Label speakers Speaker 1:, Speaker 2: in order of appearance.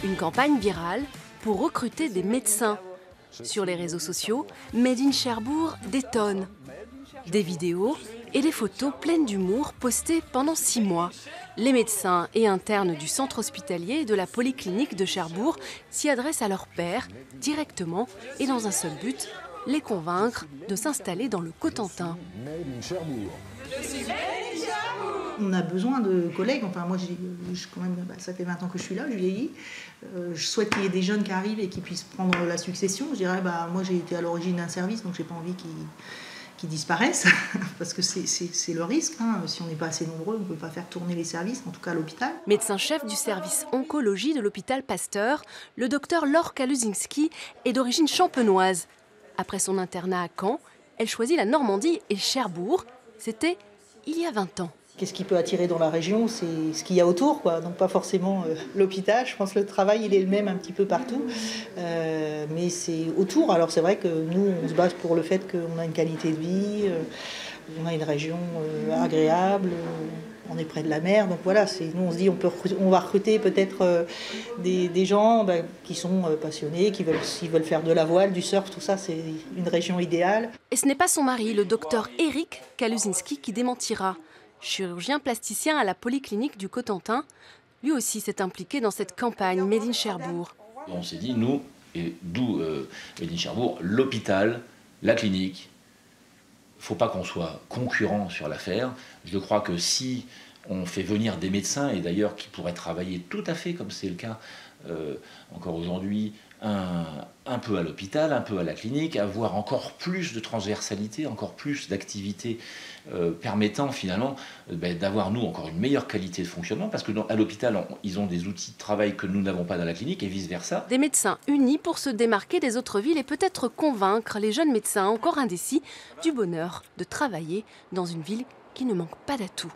Speaker 1: Une campagne virale pour recruter des médecins. Sur les réseaux sociaux, Made in Cherbourg détonne. Des vidéos et des photos pleines d'humour postées pendant 6 mois. Les médecins et internes du centre hospitalier et de la polyclinique de Cherbourg s'y adressent à leurs pairs directement et dans un seul but, les convaincre de s'installer dans le Cotentin.
Speaker 2: On a besoin de collègues. Enfin, moi, quand même, ça fait 20 ans que je suis là, je vieillis. Je souhaite qu'il y ait des jeunes qui arrivent et qui puissent prendre la succession. Je dirais, moi, j'ai été à l'origine d'un service, donc j'ai pas envie qu'ils disparaissent, parce que c'est le risque. Hein. Si on n'est pas assez nombreux, on ne peut pas faire tourner les services, en tout cas à l'hôpital.
Speaker 1: Médecin-chef du service oncologie de l'hôpital Pasteur, le docteur Laure Kaluzinski est d'origine champenoise. Après son internat à Caen, elle choisit la Normandie et Cherbourg. C'était il y a 20 ans.
Speaker 2: Qu'est-ce qui peut attirer dans la région? C'est ce qu'il y a autour, quoi. Donc pas forcément l'hôpital. Je pense que le travail, il est le même un petit peu partout. Mais c'est autour. Alors c'est vrai que nous, on se base pour le fait qu'on a une qualité de vie, on a une région agréable, on est près de la mer. Donc voilà, nous on se dit on va recruter peut-être des gens qui sont passionnés, qui veulent faire de la voile, du surf, tout ça. C'est une région idéale.
Speaker 1: Et ce n'est pas son mari, le docteur Éric Kaluzinski, qui démentira. Chirurgien plasticien à la polyclinique du Cotentin, lui aussi s'est impliqué dans cette campagne Made in Cherbourg.
Speaker 3: On s'est dit, nous, et d'où Made in Cherbourg, l'hôpital, la clinique, il ne faut pas qu'on soit concurrent sur l'affaire. Je crois que si on fait venir des médecins, et d'ailleurs qui pourraient travailler tout à fait comme c'est le cas encore aujourd'hui, un peu à l'hôpital, un peu à la clinique, avoir encore plus de transversalité, encore plus d'activités permettant finalement d'avoir, nous, encore une meilleure qualité de fonctionnement, parce qu'à l'hôpital, ils ont des outils de travail que nous n'avons pas dans la clinique et vice-versa.
Speaker 1: Des médecins unis pour se démarquer des autres villes et peut-être convaincre les jeunes médecins encore indécis du bonheur de travailler dans une ville qui ne manque pas d'atouts.